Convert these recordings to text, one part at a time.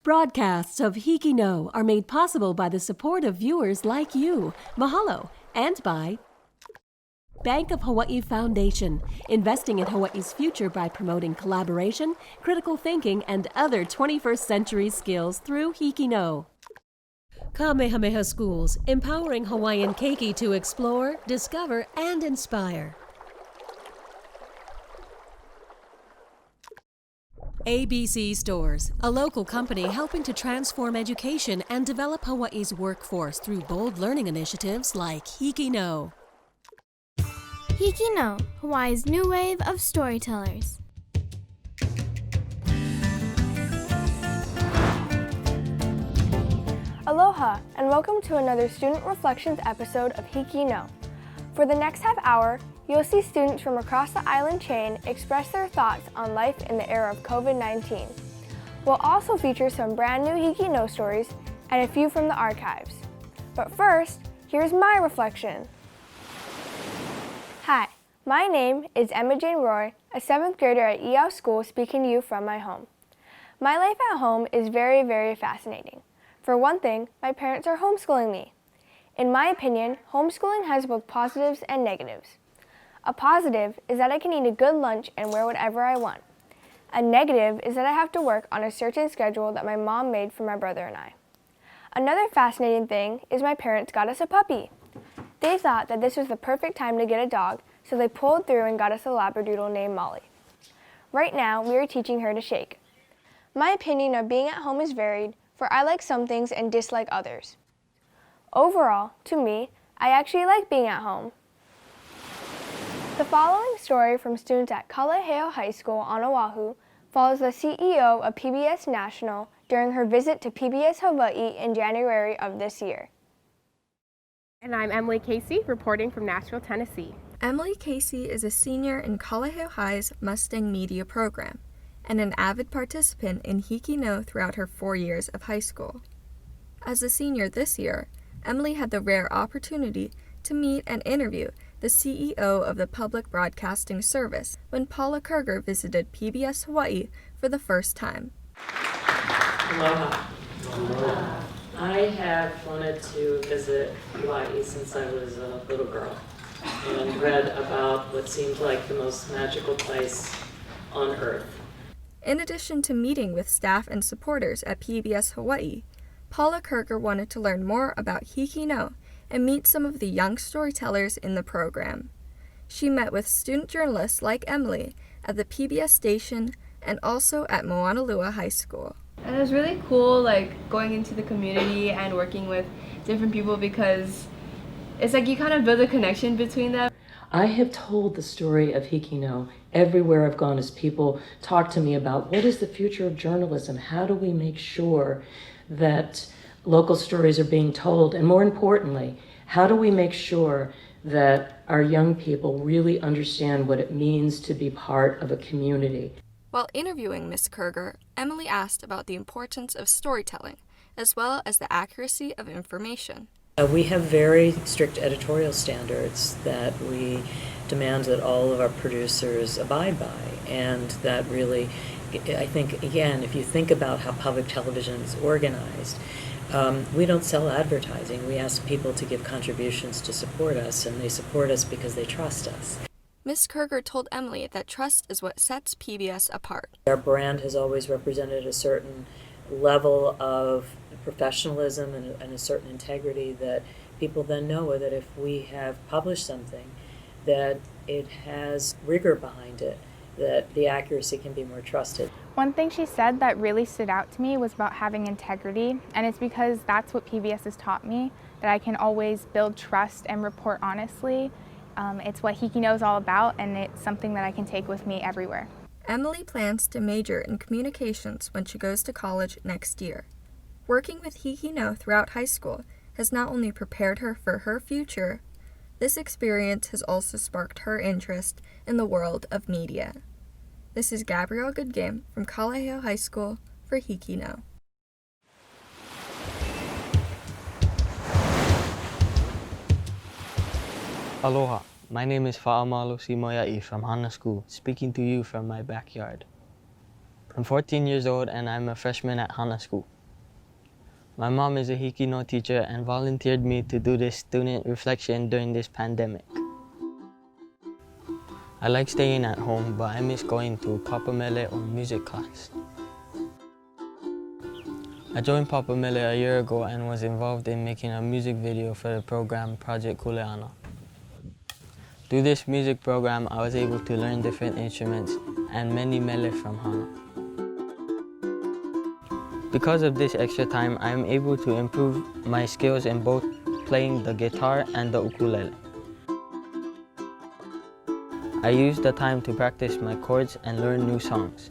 Broadcasts of HIKI NŌ are made possible by the support of viewers like you. Mahalo. And by Bank of Hawaii Foundation, investing in Hawaii's future by promoting collaboration, critical thinking, and other 21st century skills through HIKI NŌ. Kamehameha Schools, empowering Hawaiian keiki to explore, discover, and inspire. ABC Stores, a local company helping to transform education and develop Hawaii's workforce through bold learning initiatives like HIKI NŌ. HIKI NŌ, Hawaii's new wave of storytellers. Aloha, and welcome to another Student Reflections episode of HIKI NŌ. For the next half hour, you'll see students from across the island chain express their thoughts on life in the era of COVID-19. We'll also feature some brand new HIKI NŌ stories and a few from the archives. But first, here's my reflection. Hi, my name is Emma Jane Rory, a 7th grader at ʻīao School, speaking to you from my home. My life at home is very, very fascinating. For one thing, my parents are homeschooling me. In my opinion, homeschooling has both positives and negatives. A positive is that I can eat a good lunch and wear whatever I want. A negative is that I have to work on a certain schedule that my mom made for my brother and I. Another fascinating thing is my parents got us a puppy. They thought that this was the perfect time to get a dog, so they pulled through and got us a Labradoodle named Molly. Right now, we are teaching her to shake. My opinion of being at home is varied, for I like some things and dislike others. Overall, to me, I actually like being at home. The following story from students at Kalāheo High School on Oʻahu follows the CEO of PBS National during her visit to PBS Hawaii in January of this year. And I'm Emily Casey, reporting from Nashville, Tennessee. Emily Casey is a senior in Kalāheo High's Mustang Media program and an avid participant in HIKI NŌ throughout her 4 years of high school. As a senior this year, Emily had the rare opportunity to meet and interview the CEO of the Public Broadcasting Service when Paula Kerger visited PBS Hawaii for the first time. Aloha. Aloha. I have wanted to visit Hawaii since I was a little girl and read about what seemed like the most magical place on earth. In addition to meeting with staff and supporters at PBS Hawaii, Paula Kerger wanted to learn more about HIKI NŌ and meet some of the young storytellers in the program. She met with student journalists like Emily at the PBS station and also at Moanalua High School. And it was really cool, going into the community and working with different people because it's like you kind of build a connection between them. I have told the story of HIKI NŌ everywhere I've gone as people talk to me about what is the future of journalism? How do we make sure that local stories are being told? And more importantly, how do we make sure that our young people really understand what it means to be part of a community? While interviewing Ms. Kerger, Emily asked about the importance of storytelling, as well as the accuracy of information. We have very strict editorial standards that we demand that all of our producers abide by, and that really, I think, again, if you think about how public television is organized, we don't sell advertising. We ask people to give contributions to support us, and they support us because they trust us. Ms. Kerger told Emily that trust is what sets PBS apart. Our brand has always represented a certain level of professionalism and a certain integrity that people then know that if we have published something, that it has rigor behind it, that the accuracy can be more trusted. One thing she said that really stood out to me was about having integrity, and it's because that's what PBS has taught me, that I can always build trust and report honestly. It's what HIKI NŌ is all about, and it's something that I can take with me everywhere. Emily plans to major in communications when she goes to college next year. Working with HIKI NŌ throughout high school has not only prepared her for her future, this experience has also sparked her interest in the world of media. This is Gabrielle Goodgame from Kalāheo High School for HIKI NŌ. Aloha, my name is Faʻamalosi Moeaʻi from Hāna School, speaking to you from my backyard. I'm 14 years old and I'm a freshman at Hāna School. My mom is a HIKI NŌ teacher and volunteered me to do this student reflection during this pandemic. I like staying at home, but I miss going to Papamele or music class. I joined Papamele a year ago and was involved in making a music video for the program Project Kuleana. Through this music program, I was able to learn different instruments and many mele from Hana. Because of this extra time, I am able to improve my skills in both playing the guitar and the ukulele. I use the time to practice my chords and learn new songs.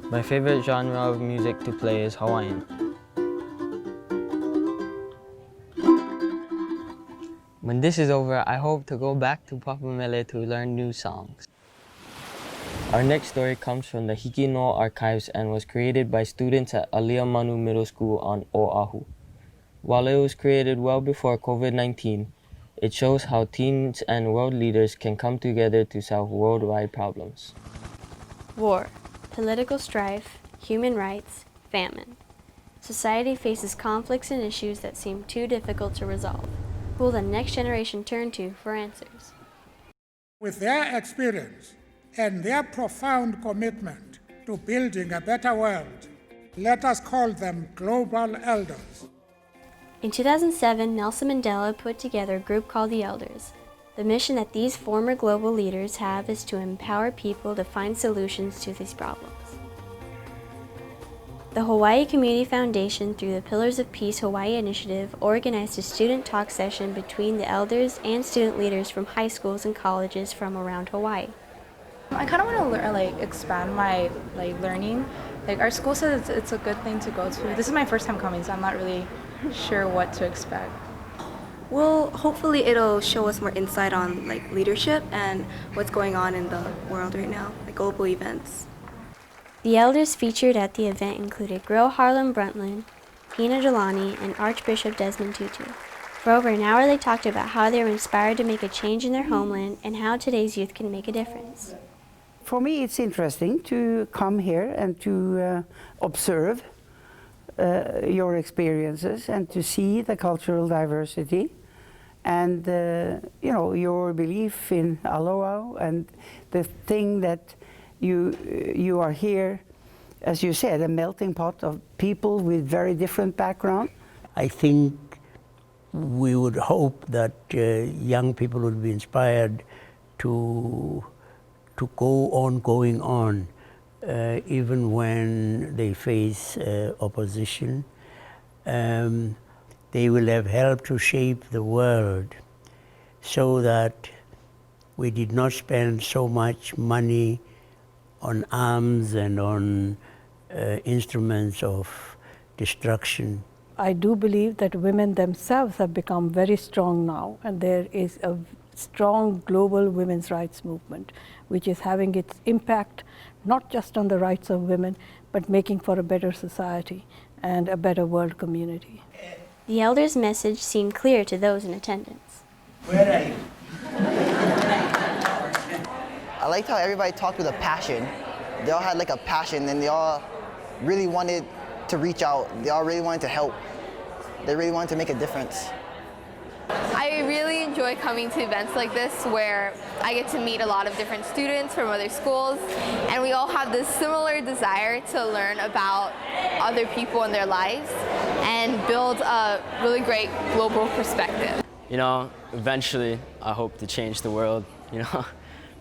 My favorite genre of music to play is Hawaiian. When this is over, I hope to go back to Papamele to learn new songs. Our next story comes from the HIKI NŌ archives and was created by students at Alimanu Middle School on Oʻahu. While it was created well before COVID-19, it shows how teens and world leaders can come together to solve worldwide problems. War, political strife, human rights, famine. Society faces conflicts and issues that seem too difficult to resolve. Who will the next generation turn to for answers? With their experience and their profound commitment to building a better world, let us call them global elders. In 2007, Nelson Mandela put together a group called the Elders. The mission that these former global leaders have is to empower people to find solutions to these problems. The Hawaii Community Foundation, through the Pillars of Peace Hawaii initiative, organized a student talk session between the elders and student leaders from high schools and colleges from around Hawaii. I kind of want to expand my learning. Our school says it's a good thing to go to. This is my first time coming, so I'm not really sure what to expect. Well, hopefully it'll show us more insight on leadership and what's going on in the world right now, global events. The elders featured at the event included Girl Harlem Brundtland, Ina Delani, and Archbishop Desmond Tutu. For over an hour, they talked about how they were inspired to make a change in their homeland and how today's youth can make a difference. For me, it's interesting to come here and to observe your experiences and to see the cultural diversity and your belief in aloha and the thing that you are here, as you said, a melting pot of people with very different backgrounds. I think we would hope that young people would be inspired to go on going on, even when they face opposition. They will have helped to shape the world so that we did not spend so much money on arms and on instruments of destruction. I do believe that women themselves have become very strong now, and there is a strong global women's rights movement, which is having its impact not just on the rights of women, but making for a better society and a better world community. The elders' message seemed clear to those in attendance. Where are you? I liked how everybody talked with a passion. They all had a passion, and they all really wanted to reach out. They all really wanted to help. They really wanted to make a difference. I really enjoy coming to events like this where I get to meet a lot of different students from other schools, and we all have this similar desire to learn about other people and their lives and build a really great global perspective. Eventually I hope to change the world,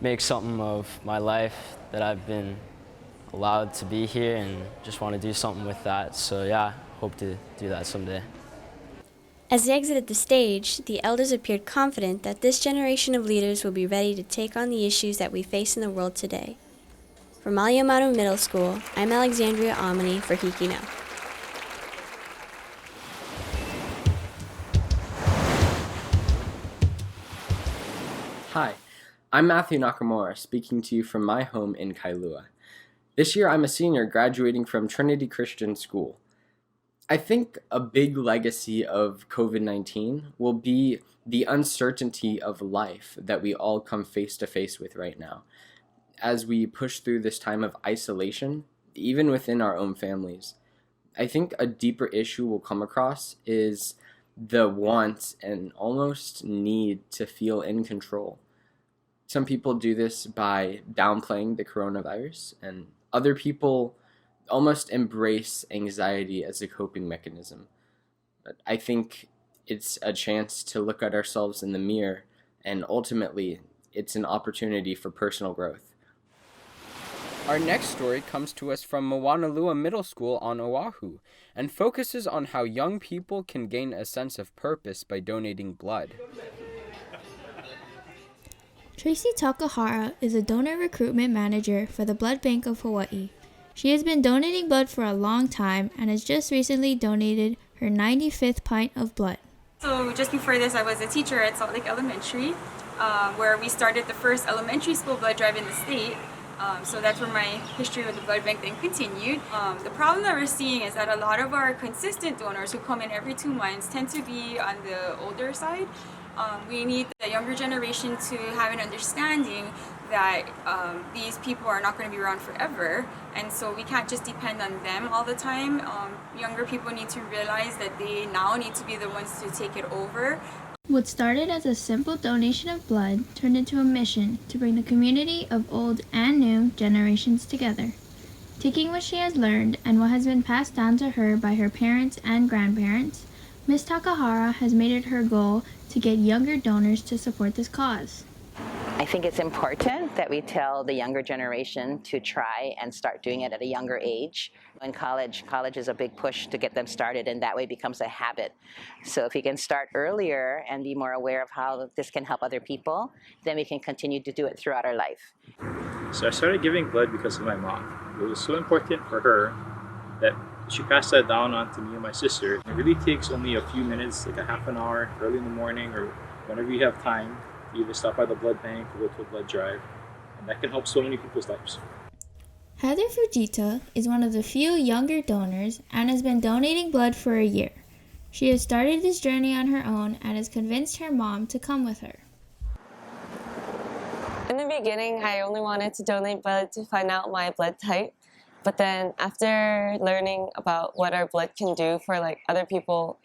make something of my life that I've been allowed to be here and just want to do something with that. So yeah, hope to do that someday. As they exited the stage, the elders appeared confident that this generation of leaders will be ready to take on the issues that we face in the world today. From Alimanu Middle School, I'm Alexandria Omni for HIKI NŌ. Hi, I'm Matthew Nakamura, speaking to you from my home in Kailua. This year I'm a senior graduating from Trinity Christian School. I think a big legacy of COVID-19 will be the uncertainty of life that we all come face to face with right now. As we push through this time of isolation, even within our own families, I think a deeper issue we'll come across is the want and almost need to feel in control. Some people do this by downplaying the coronavirus, and other people almost embrace anxiety as a coping mechanism. But I think it's a chance to look at ourselves in the mirror, and ultimately, it's an opportunity for personal growth. Our next story comes to us from Moanalua Middle School on Oahu and focuses on how young people can gain a sense of purpose by donating blood. Tracy Takahara is a donor recruitment manager for the Blood Bank of Hawaii. She has been donating blood for a long time and has just recently donated her 95th pint of blood. So just before this, I was a teacher at Salt Lake Elementary, where we started the first elementary school blood drive in the state. So that's where my history with the blood bank then continued. The problem that we're seeing is that a lot of our consistent donors who come in every 2 months tend to be on the older side. We need the younger generation to have an understanding that these people are not going to be around forever, and so we can't just depend on them all the time. Younger people need to realize that they now need to be the ones to take it over. What started as a simple donation of blood turned into a mission to bring the community of old and new generations together. Taking what she has learned and what has been passed down to her by her parents and grandparents, Ms. Takahara has made it her goal to get younger donors to support this cause. I think it's important that we tell the younger generation to try and start doing it at a younger age. In college is a big push to get them started, and that way it becomes a habit. So if we can start earlier and be more aware of how this can help other people, then we can continue to do it throughout our life. So I started giving blood because of my mom. It was so important for her that she passed that down on to me and my sister. It really takes only a few minutes, like a half an hour, early in the morning or whenever you have time, to either stop by the blood bank or go to a blood drive. And that can help so many people's lives. Heather Fujita is one of the few younger donors and has been donating blood for a year. She has started this journey on her own and has convinced her mom to come with her. In the beginning, I only wanted to donate blood to find out my blood type. But then after learning about what our blood can do for other people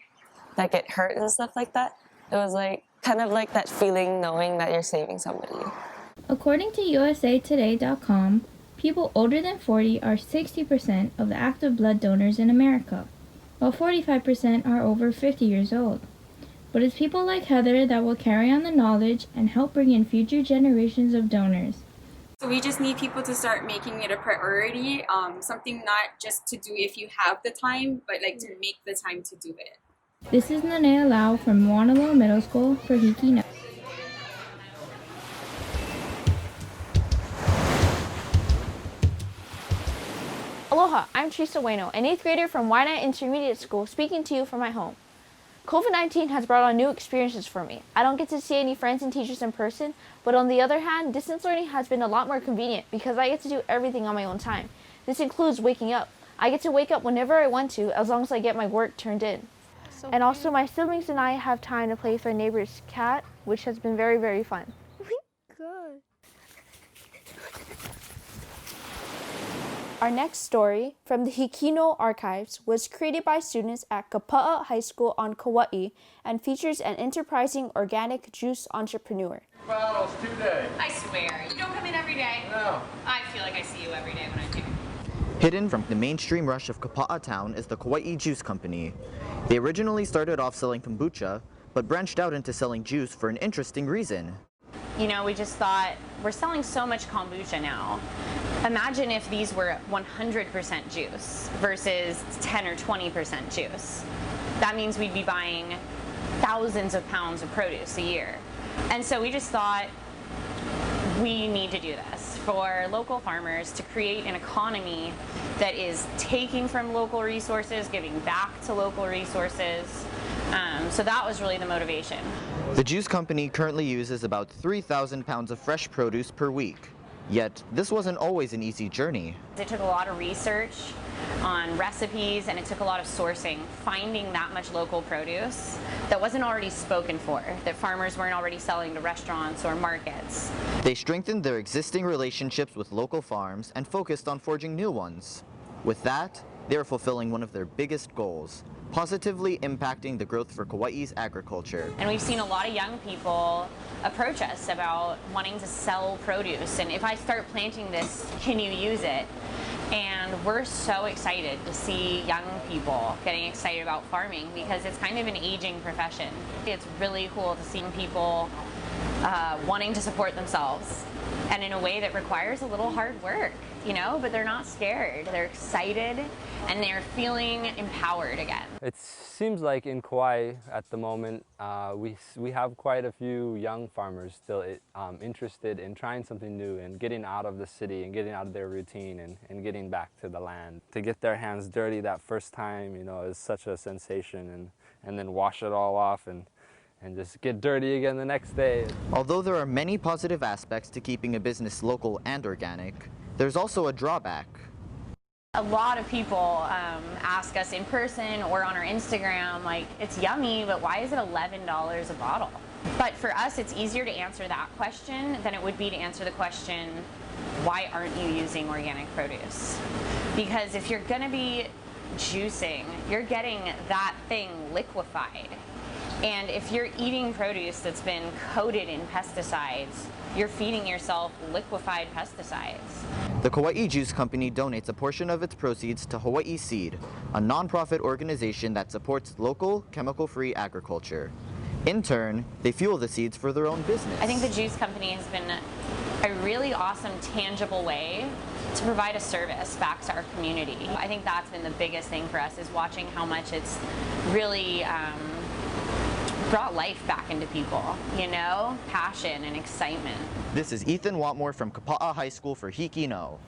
that get hurt and stuff like that, it was kind of like that feeling knowing that you're saving somebody. According to USAToday.com, people older than 40 are 60% of the active blood donors in America, while 45% are over 50 years old. But it's people like Heather that will carry on the knowledge and help bring in future generations of donors. So we just need people to start making it a priority, something not just to do if you have the time, but to make the time to do it. This is Nanea Lau from Moanalua Middle School for HIKI NŌ. Aloha, I'm Terrysa Uyeno, an 8th grader from Waiʻanae Intermediate School, speaking to you from my home. COVID-19 has brought on new experiences for me. I don't get to see any friends and teachers in person, but on the other hand, distance learning has been a lot more convenient because I get to do everything on my own time. This includes waking up. I get to wake up whenever I want to, as long as I get my work turned in. And also my siblings and I have time to play with our neighbor's cat, which has been very, very fun. Good. Our next story from the HIKI NŌ archives was created by students at Kapa'a High School on Kauai and features an enterprising organic juice entrepreneur. Bottles today. I swear, you don't come in every day? No. I feel like I see you every day when I do. Hidden from the mainstream rush of Kapa'a town is the Kauai Juice Company. They originally started off selling kombucha, but branched out into selling juice for an interesting reason. You know, we just thought, we're selling so much kombucha now. Imagine if these were 100% juice versus 10 or 20% juice. That means we'd be buying thousands of pounds of produce a year. And so we just thought, we need to do this for local farmers to create an economy that is taking from local resources, giving back to local resources. So that was really the motivation. The juice company currently uses about 3,000 pounds of fresh produce per week. Yet, this wasn't always an easy journey. It took a lot of research on recipes, and it took a lot of sourcing, finding that much local produce that wasn't already spoken for, that farmers weren't already selling to restaurants or markets. They strengthened their existing relationships with local farms and focused on forging new ones. With that, they are fulfilling one of their biggest goals, positively impacting the growth for Kauai's agriculture. And we've seen a lot of young people approach us about wanting to sell produce, and if I start planting this, can you use it? And we're so excited to see young people getting excited about farming because it's kind of an aging profession. It's really cool to see people wanting to support themselves, and in a way that requires a little hard work, you know, but they're not scared. They're excited and they're feeling empowered again. It seems like in Kauai at the moment, we have quite a few young farmers still interested in trying something new and getting out of the city and getting out of their routine and getting back to the land. To get their hands dirty that first time, you know, is such a sensation, and then wash it all off and just get dirty again the next day. Although there are many positive aspects to keeping a business local and organic, there's also a drawback. A lot of people ask us in person or on our Instagram, like, it's yummy, but why is it $11 a bottle? But for us, it's easier to answer that question than it would be to answer the question, why aren't you using organic produce? Because if you're gonna be juicing, you're getting that thing liquefied. And if you're eating produce that's been coated in pesticides, you're feeding yourself liquefied pesticides. The Kauai Juice Company donates a portion of its proceeds to Hawaii Seed, a nonprofit organization that supports local, chemical-free agriculture. In turn, they fuel the seeds for their own business. I think the Juice Company has been a really awesome, tangible way to provide a service back to our community. I think that's been the biggest thing for us, is watching how much it's really brought life back into people, you know? Passion and excitement. This is Ethan Watmore from Kapa'a High School for HIKI NŌ.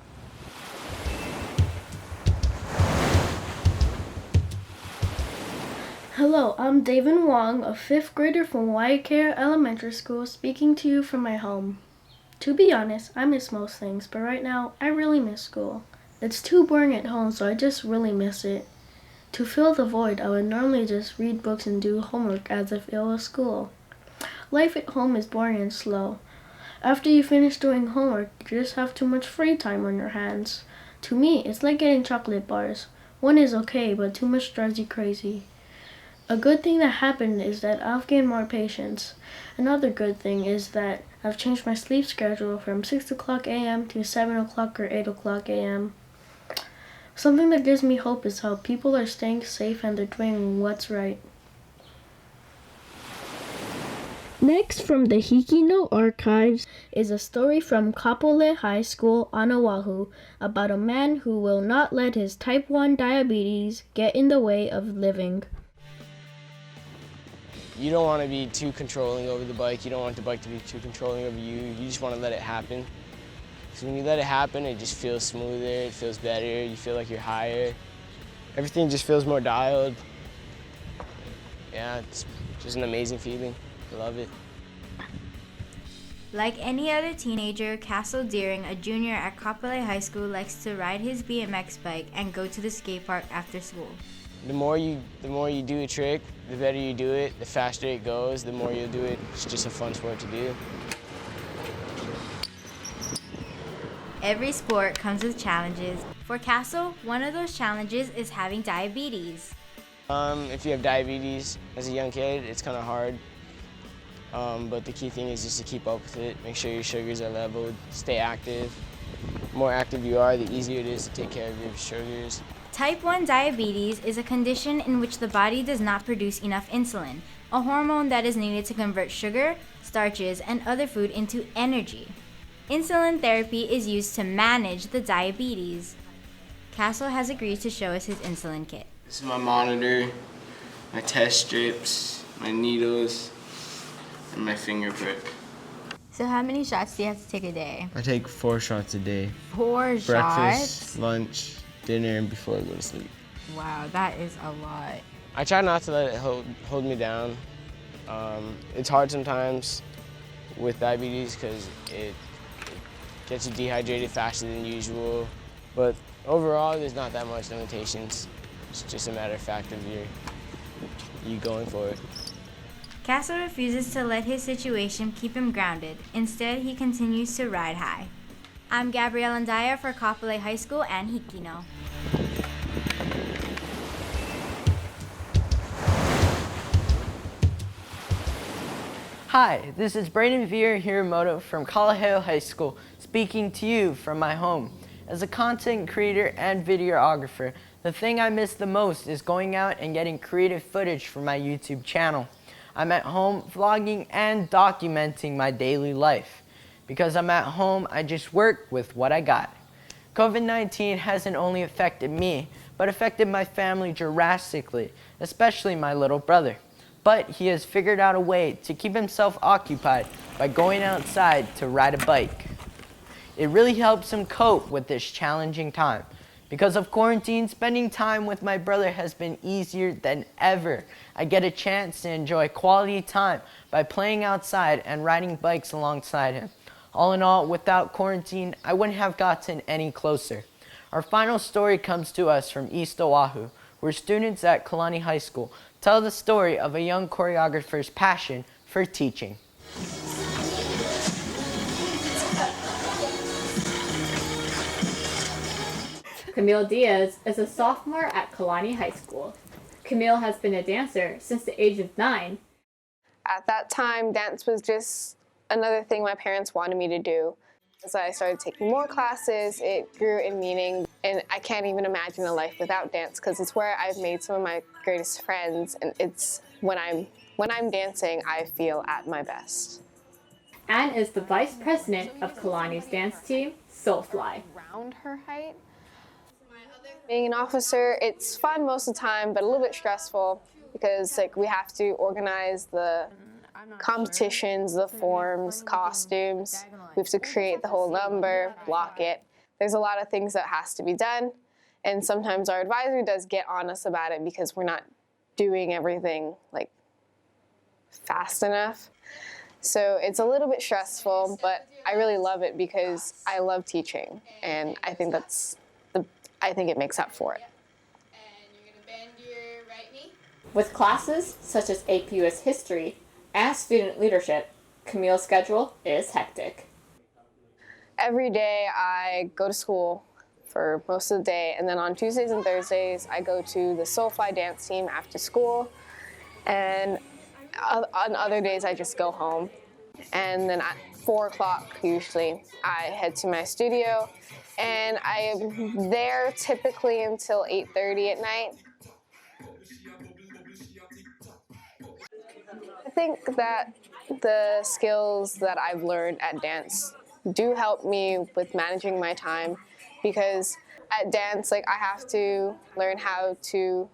Hello, I'm Dayvan Wong, a 5th grader from Waiākea Elementary School, speaking to you from my home. To be honest, I miss most things, but right now, I really miss school. It's too boring at home, so I just really miss it. To fill the void, I would normally just read books and do homework as if it was school. Life at home is boring and slow. After you finish doing homework, you just have too much free time on your hands. To me, it's like getting chocolate bars. One is okay, but too much drives you crazy. A good thing that happened is that I've gained more patience. Another good thing is that I've changed my sleep schedule from 6 o'clock a.m. to 7 o'clock or 8 o'clock a.m. Something that gives me hope is how people are staying safe and they're doing what's right. Next from the HIKI NŌ archives is a story from Kalāheo High School on Oahu about a man who will not let his type 1 diabetes get in the way of living. You don't want to be too controlling over the bike. You don't want the bike to be too controlling over you. You just want to let it happen. Because when you let it happen, it just feels smoother, it feels better, you feel like you're higher. Everything just feels more dialed. Yeah, it's just an amazing feeling. I love it. Like any other teenager, Castle Deering, a junior at Kapolei High School, likes to ride his BMX bike and go to the skate park after school. The more you do a trick, the better you do it, the faster it goes, the more you'll do it. It's just a fun sport to do. Every sport comes with challenges. For Castle, one of those challenges is having diabetes. If you have diabetes as a young kid, it's kind of hard. But the key thing is just to keep up with it, make sure your sugars are leveled, stay active. The more active you are, the easier it is to take care of your sugars. Type 1 diabetes is a condition in which the body does not produce enough insulin, a hormone that is needed to convert sugar, starches, and other food into energy. Insulin therapy is used to manage the diabetes. Castle has agreed to show us his insulin kit. This is my monitor, my test strips, my needles, and my finger prick. So how many shots do you have to take a day? I take 4 shots a day. 4 shots? Breakfast, lunch, dinner, and before I go to sleep. Wow, that is a lot. I try not to let it hold me down. It's hard sometimes with diabetes because it gets you dehydrated faster than usual. But overall, there's not that much limitations. It's just a matter of fact of you going for it. Castle refuses to let his situation keep him grounded. Instead, he continues to ride high. I'm Gabrielle Andaya for Kapolei High School and HIKI NŌ. Hi, this is Brayden Vierra-Hiromoto from Kalāheo High School, speaking to you from my home. As a content creator and videographer, the thing I miss the most is going out and getting creative footage for my YouTube channel. I'm at home vlogging and documenting my daily life. Because I'm at home, I just work with what I got. COVID-19 hasn't only affected me, but affected my family drastically, especially my little brother. But he has figured out a way to keep himself occupied by going outside to ride a bike. It really helps him cope with this challenging time. Because of quarantine, spending time with my brother has been easier than ever. I get a chance to enjoy quality time by playing outside and riding bikes alongside him. All in all, without quarantine, I wouldn't have gotten any closer. Our final story comes to us from East Oʻahu, where students at Kalāheo High School tell the story of a young choreographer's passion for teaching. Camille Diaz is a sophomore at Kalāheo High School. Camille has been a dancer since the age of 9. At that time, dance was just another thing my parents wanted me to do. As I started taking more classes, it grew in meaning, and I can't even imagine a life without dance because it's where I've made some of my greatest friends, and it's when I'm dancing, I feel at my best. Anne is the vice president of Kalāheo's dance team, Soulfly. Around her height. Being an officer, it's fun most of the time, but a little bit stressful because we have to organize the competitions, the forms, costumes. We have to create the whole number, block it. There's a lot of things that has to be done, and sometimes our advisor does get on us about it because we're not doing everything fast enough. So it's a little bit stressful, but I really love it because I love teaching, and I think it makes up for it. With classes such as AP US History and Student Leadership, Camille's schedule is hectic. Every day I go to school for most of the day, and then on Tuesdays and Thursdays I go to the Soulfly dance team after school, and on other days I just go home. And then at 4 o'clock usually I head to my studio, and I am there typically until 8:30 at night. I think that the skills that I've learned at dance do help me with managing my time, because at dance, I have to learn how to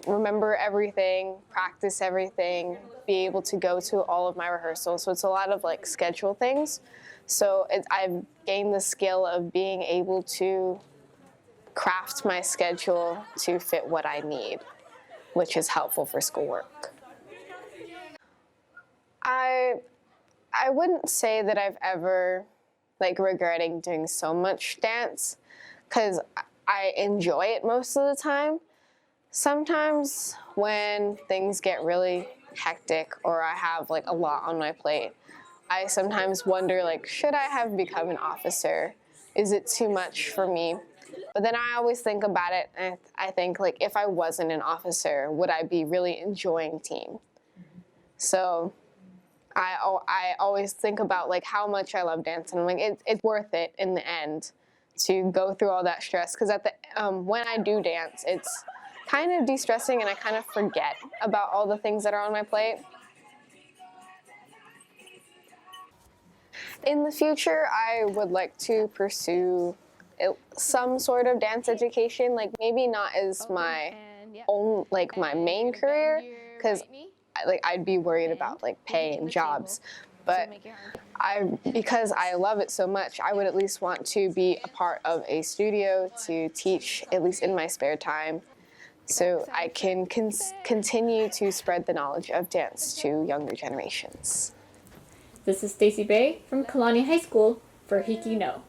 remember everything, practice everything, be able to go to all of my rehearsals. So it's a lot of schedule things. So I've gained the skill of being able to craft my schedule to fit what I need, which is helpful for schoolwork. I wouldn't say that I've ever regretting doing so much dance, because I enjoy it most of the time. Sometimes when things get really hectic or I have a lot on my plate, I sometimes wonder should I have become an officer? Is it too much for me? But then I always think about it, and I think if I wasn't an officer, would I be really enjoying team? So I always think about how much I love dance, and it's worth it in the end to go through all that stress, because at the when I do dance, it's kind of de-stressing, and I kind of forget about all the things that are on my plate. In the future, I would like to pursue some sort of dance education, maybe not as my own my main career, because I'd be worried about pay and jobs, but because I love it so much, I would at least want to be a part of a studio to teach, at least in my spare time, so I can continue to spread the knowledge of dance to younger generations. This is Stacy Bay from Kalāheo High School for HIKI NŌ.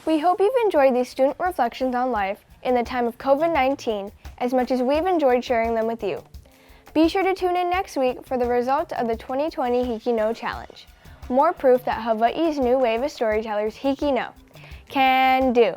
We hope you've enjoyed these student reflections on life in the time of COVID-19 as much as we've enjoyed sharing them with you. Be sure to tune in next week for the result of the 2020 HIKI NŌ Challenge. More proof that Hawaii's new wave of storytellers, HIKI NŌ, can do.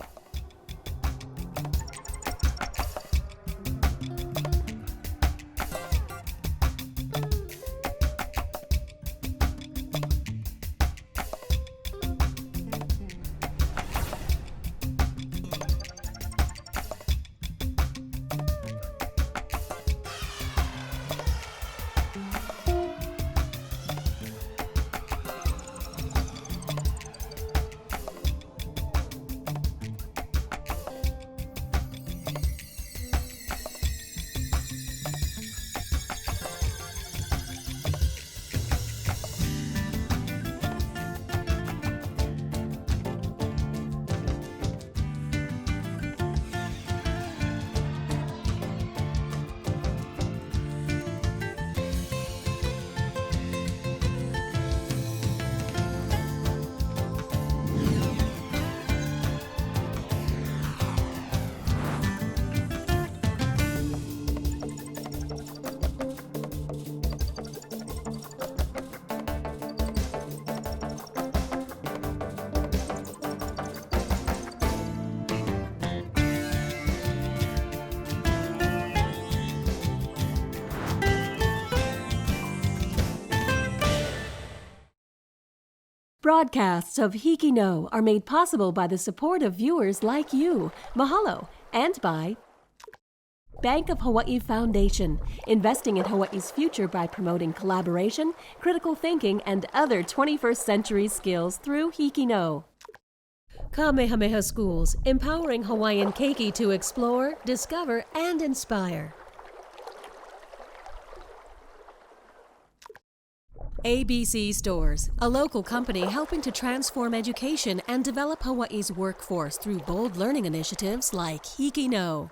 Broadcasts of HIKI NŌ are made possible by the support of viewers like you. Mahalo. And by Bank of Hawaii Foundation, investing in Hawaii's future by promoting collaboration, critical thinking, and other 21st century skills through HIKI NŌ. Kamehameha Schools, empowering Hawaiian keiki to explore, discover, and inspire. ABC Stores, a local company helping to transform education and develop Hawaii's workforce through bold learning initiatives like HIKI NŌ.